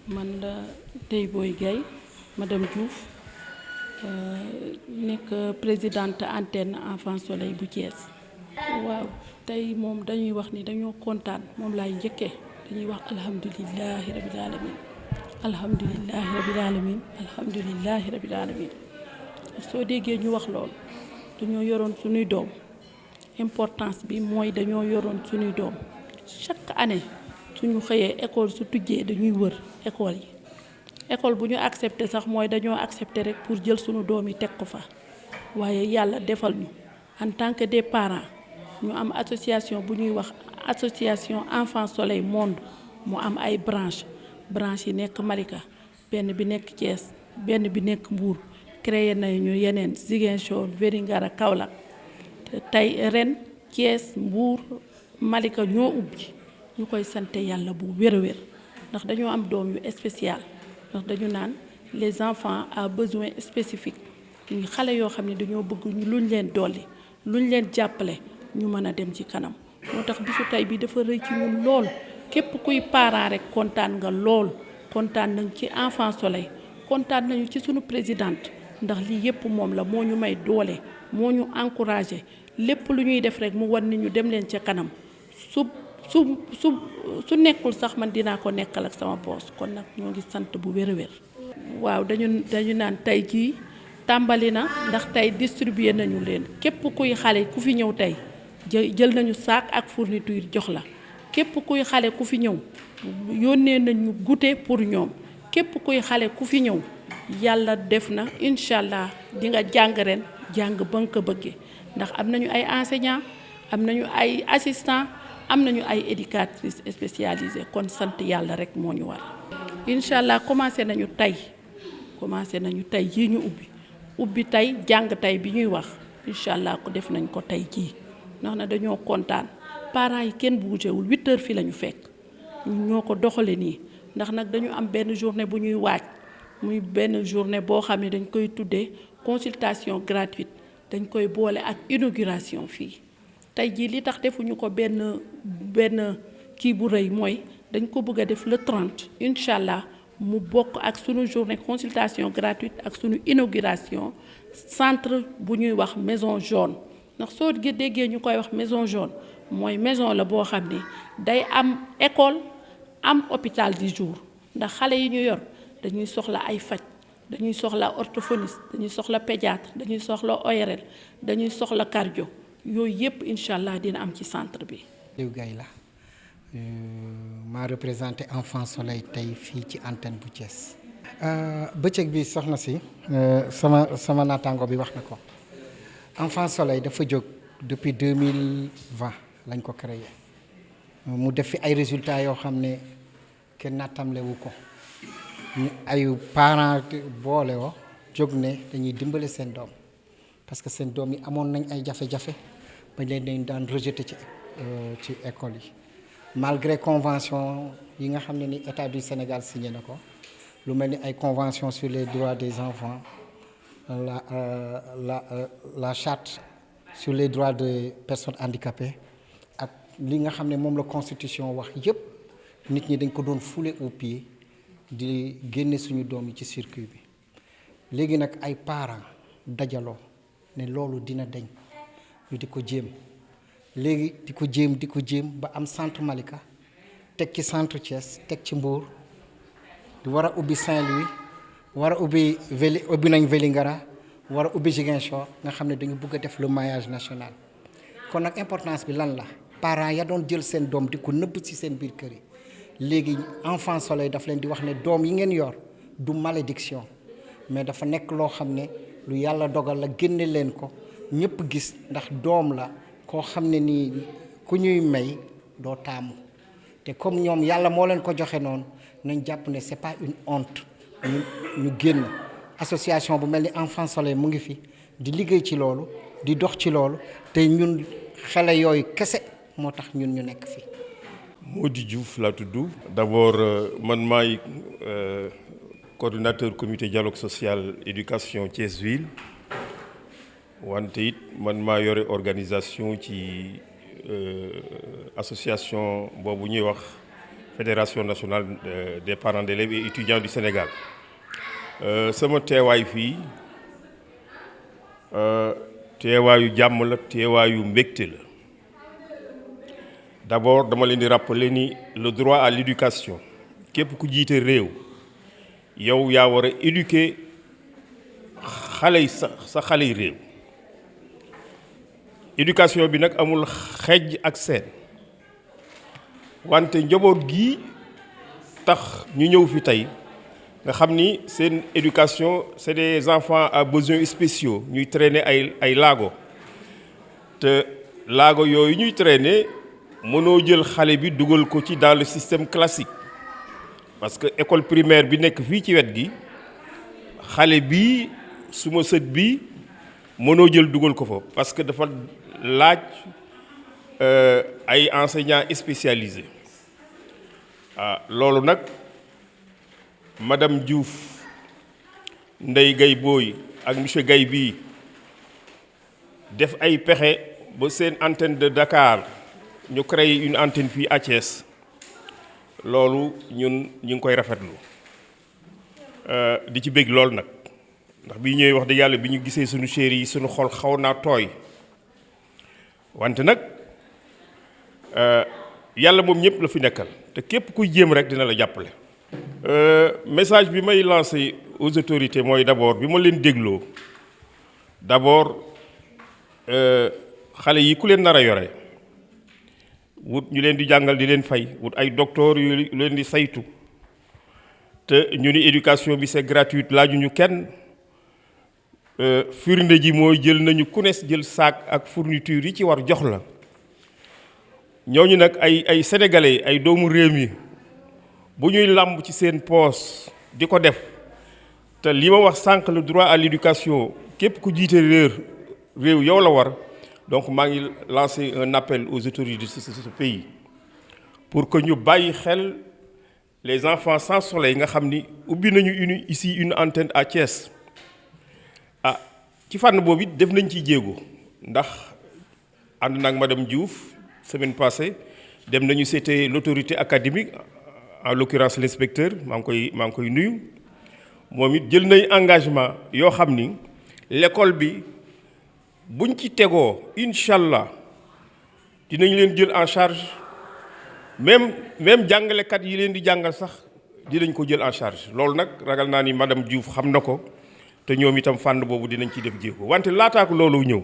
man la Ndeye Boye Gaye madame Diouf nekk présidente antenne Enfant Soleil bu Thiès. waaw tey moom dañuy wax ni dañoo kontaan moom laay njëkkee dañuy wax alhamdulilahi rabil alamin alhamdulilahi rabil alamin alhamdulilahi rabil alamin soo déggee ñu wax loolu dañoo yoroon suñuy doom importance bi mooy dañoo yoroon suñuy doom chaque année suñu xëyee école su tujjee dañuy wër école yi école bu ñu accepté sax mooy dañoo accepté rek pour jël suñu doom yi teg ko fa waaye yàlla defal ñu en tant que des parents ñu am association bu ñuy wax association Enfant Soleil Monde mu am ay branche yi nekk Malika benn bi nekk Thiès benn bi nekk Mbour créé nañu yeneen Ziguinchor Vélingara Kaolack te tey ren Thiès Mbour Malika ñoo ubbi ñu koy sante yàlla bu wér a wér ndax dañoo am doom yu spécial ndax dañu naan les enfants à besoins spécifiques ñu xale yoo xam ne dañoo bëgg luñ leen dolli luñ leen jàppale ñu mën a dem ci kanam moo tax bisu tey bi dafa rëy ci ñun lool képp kuy parent rek kontaan nga lool kontaan nañ ci Enfant Soleil kontaan nañu ci sunu présidente ndax lii yépp moom la moo ñu may doole moo ñu encouragé lépp lu ñuy def rek mu wan ni ñu dem leen ca kanam su nekkul sax man dinaa ko nekkal ak sama poos kon nag ñoo ngi sant bu wér a wér waaw dañu naan tey jii tàmbali na ndax tey distribué nañu leen képp kuy xale ku fi ñëw tey jël nañu saak ak fourniture jox la képp kuy xale ku fi ñëw yónnee nañu goûter pour ñoom képp kuy xale ku fi ñëw yàlla def na incha allah di nga jàng ren jàng ba nga ko bëggee ndax am nañu ay enseignants am nañu ay assistants am nañu ay éducatrices spécialisées kon sant yàlla rek moo ñu war. incha allah commencé nañu tey jii ñu ubbi tey jàng tey bi ñuy wax incha allah ko def nañ ko tey jii ndax na dañoo kontaan parents yi kenn bougéwul 8 heures fii la ñu fekk ñoo ko doxale nii ndax nag dañu am benn journée bu ñuy waaj muy benn journée boo xam ne dañ koy tuddee consultation gratuite dañ koy boole ak inauguration fii tey jii li tax defuñu ko benn kii bu rëy mooy dañ ko bëgg a def le 30 incha allah mu bokk ak sunu journée consultation gratuite ak sunu inauguration centre bu ñuy wax maison jaune ndax soo déggee ñu koy wax maison jaune mooy maison la boo xam ne day am école am hôpital du jour ndax xale yi ñu yor dañuy soxla ay faj dañuy soxla orthophoniste dañuy soxla pédiatre dañuy soxla ORL dañuy soxla cardio yooyu yépp incha allah dina am ci centre bi. Aliou Gaye la maa représenté Enfant Soleil tey fii ci antenne bu Thiès. bëccëg bi soxna si sama naataango bi wax na ko Enfant Soleil dafa jóg depuis 2020 lañ ko créé mu def fi ay résultats yoo xam ne kenn nattamlewu ko ñu ay parents boole woo jóg ne dañuy dimbale seen doom parce que seen doom yi amoon nañ ay jafe-jafe bañ leen dañ daan rejeté ci école yi malgré convention yi nga xam ne ni état du Sénégal signé na ko lu mel ni ay convention sur les droits des enfants la charte sur les droits des personnes handicapées ak li nga xam ne moom la constitution wax yépp nit ñi dañ ko doon foulé au pied di génne suñu doom yi ci circuit bi léegi nag ay parents dajaloo ne loolu dina deñ ñu di ko jéem léegi di ko jéem ba am centre Malika teg ci centre Thiès teg ci Mbour di war a ubbi Saint-Louis war a ubbi nañ Vélingara war a ubbi Ziguinchor nga xam ne dañu bëgg a def le maillage national kon nag importance bi lan la parents ya doon jël seen doom di ko nëbb ci seen biir kër yi léegi Enfant Soleil daf leen di wax ne doom yi ngeen yor du malédiction mais dafa nekk loo xam ne lu yàlla dogal la génne leen ko ñëpp gis ndax doom la koo xam ne nii ku ñuy may doo taamu te comme ñoom yàlla moo leen ko joxe noonu nañ jàpp ne c'est pas une honte ñu génn association bu mel ni Enfant Soleil mu ngi fi di liggéey ci loolu di dox ci loolu te ñun xale yooyu kese moo tax ñun ñu nekk fi. Mody Diouf laa tudd d'abord man maay coordinateur comité dialogue social éducation Thiès ville wante it man maa yore organisation ci association boobu ñuy wax Fédération nationale des parents d'élèves et étudiants du Sénégal. sama teewaay fii teewaayu jàmm la teewaayu mbégte la d'abord dama leen di rappeler ni le droit à l'éducation képp ku jiite réew yow yaa war a éduquer xale yi sa xale yi réew éducation bi nag amul xejj ak seen wante njaboot gi tax ñu ñëw fi tey nga xam ni seen éducation c'est des enfants à besoins spéciaux ñuy traîner ay laago te laago yooyu ñuy traîner mënoo jël xale bi dugal ko ci dans le système classique parce que école primaire bi nekk fii ci wet gi xale bi suma sët bi mënoo jël dugal ko fa parce que dafa laaj ay enseignants spécialisés loolu nag madame Diouf Ndeye Gaye Boye ak monsieur Gaye bii def ay pexe ba seen antenne de Dakar ñu créé une antenne fii à Thiès loolu ñun ñu ngi koy rafetlu di ci bég lool nag ndax bii ñëwee wax dëgg yàlla bi ñu gisee suñu chéri yi suñu xol xaw naa tooy wante nag yàlla moom ñëpp la fi nekkal te képp kuy jéem rek dina la jàppale. Message bi may lancé aux autorités mooy d'abord bi ma leen dégloo d'abord xale yi ku leen nar a yore wut ñu leen di jàngal di leen fay wut ay docteurs yu leen di saytu te ñu ni éducation bi c'est gratuite laajuñu kenn firnde ji mooy jël nañu ku ne jël saak ak fourniture yi ci war jox la ñooñu nag ay sénégalais ay doomu réew mi bu ñuy làmb ci seen poos di ko def te li ma wax sànq le droit à l'éducation képp ku jiite réew yow la war donc maa ngi lancer un appel aux autorités de ce pays pour que ñu bàyyi xel les enfants sans soleil nga xam ni ubbi nañu ici une antenne à Thiès ci fànn boobu it def nañ ciy jéego ndax ànd nag madame Diouf semaine passée dem nañu c'était l'autorité académique en l'occurrence l'inspecteur maa ngi koy nuyu moom it jël nay engagement yoo xam ni l'école bi buñ ci tegoo incha allah dinañ leen jël en charge même jàngalekat yi leen di jàngal sax dinañ ko jël en charge loolu nag ragal naa ni madame Diouf xam na ko te ñoom itam fànn boobu dinañ ci def jéego wante laataak loolu ñëw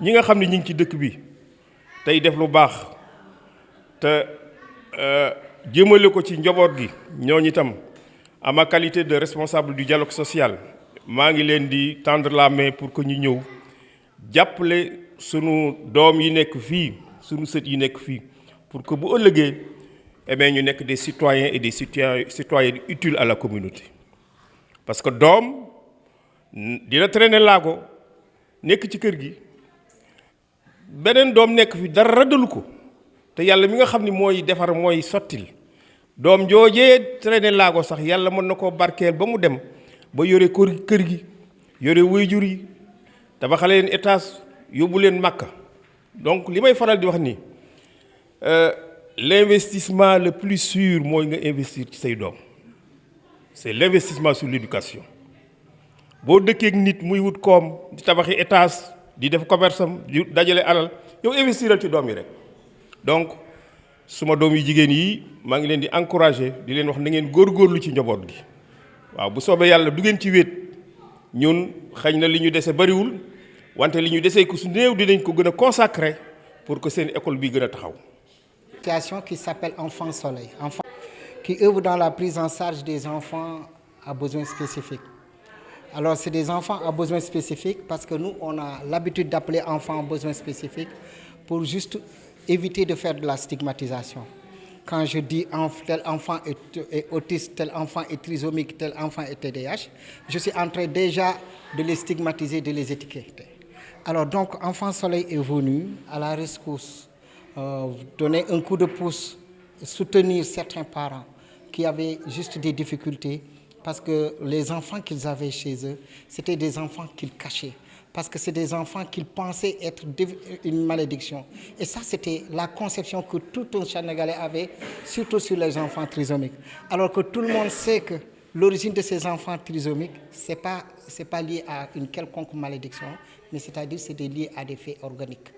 ñi nga xam ne ñi ngi ci dëkk bi tey def lu baax te jëmale ko ci njaboot gi ñooñu itam à ma qualité de responsable du dialogue social maa ngi leen di tendre la main pour que ñu ñëw jàppale sunu doom yi nekk fii sunu sët yi nekk fii pour que bu ëllëgee ñu nekk des citoyens et des citoyennes utiles à la communauté parce que doom dina traîner laago nekk ci kër gi beneen doom nekk fi dara dalu ko te yàlla mi nga xam ni mooy defar mooy sottil doom joojee traîner laago sax yàlla mën na koo barkeel ba mu dem ba yore kër gi yore waajur yi tabaxale leen étage yóbbu leen Makka donc li may faral di wax ni l'investissement le plus sûr mooy nga investir ci say doom c'est l'investissement sur l'éducation boo dëkkee ak nit muy wut koom di tabaxi étage di def commerce am di dajale alal yow investiral ci doom yi rek donc suma doom yu jigéen yi maa ngi leen di encourager di leen wax na ngeen góorgóorlu ci njaboot gi waaw bu soobee yàlla du ngeen ci wéet ñun xëy na li ñu dese bariwul wante li ñu desee ko su néew dinañ ko gën a consacrer pour que seen école bi gën a taxaw. Association qui s'appelle Enfants Soleil, qui œuvre dans la prise en charge des enfants à besoins spécifiques. Alors c'est des enfants à besoins spécifiques parce que nous on a l'habitude d'appeler enfants à besoins spécifiques pour juste éviter de faire de la stigmatisation. Quand je dis tel enfant est autiste, tel enfant est trisomique, tel enfant est TDAH, je suis en train déjà de les stigmatiser, de les étiqueter. Alors donc Enfants Soleil est venu à la rescousse, donner un coup de pouce, soutenir certains parents qui avaient juste des difficultés parce que les enfants qu'ils avaient chez eux, c'était des enfants qu'ils cachaient. parce que c'est des enfants qu'ils pensaient être une malédiction. Et ça, c'était la conception que tout un Sénégalais avait, surtout sur les enfants trisomiques. Alors que tout le monde sait que l'origine de ces enfants trisomiques, c'est pas lié à une quelconque malédiction, mais c'est-à-dire c'est lié à des faits organiques.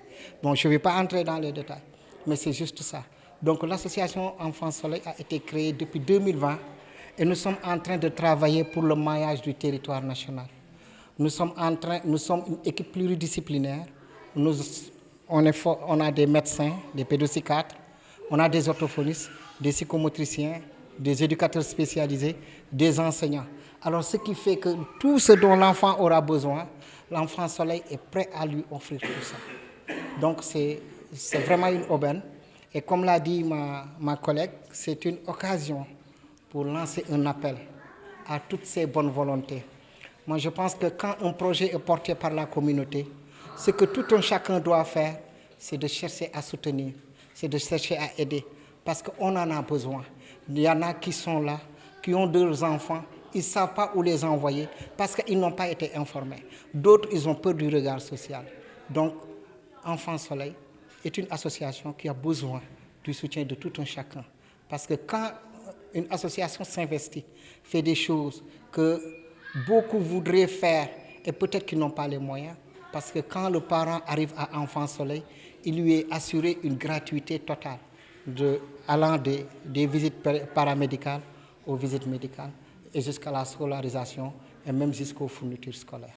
Bon, je ne vais pas entrer dans les détails, mais c'est juste ça. Donc l'association Enfants Soleil a été créée depuis 2020 et nous sommes en train de travailler pour le maillage du territoire national. Nous sommes une équipe pluridisciplinaire. On a des médecins, des pédopsychiatres, on a des orthophonistes, des psychomotriciens, des éducateurs spécialisés, des enseignants. Alors ce qui fait que tout ce dont l'enfant aura besoin, l'Enfant Soleil est prêt à lui offrir tout ça. Donc c'est vraiment une aubaine. Et comme l'a dit ma collègue, c'est une occasion pour lancer un appel à toutes ces bonnes volontés. Moi, je pense que quand un projet est porté par la communauté, ce que tout un chacun doit faire, c'est de chercher à soutenir, c'est de chercher à aider, parce qu'on en a besoin. Il y en a qui sont là, qui ont deux enfants, ils ne savent pas où les envoyer, parce qu'ils n'ont pas été informés. D'autres, ils ont peur du regard social. Donc, Enfants Soleil est une association qui a besoin du soutien de tout un chacun. Parce que quand une association s'investit, fait des choses que beaucoup voudraient faire et peut-être qu'ils n'ont pas les moyens, parce que quand le parent arrive à Enfants Soleil, il lui est assuré une gratuité totale, allant des visites paramédicales aux visites médicales et jusqu'à la scolarisation et même jusqu'aux fournitures scolaires.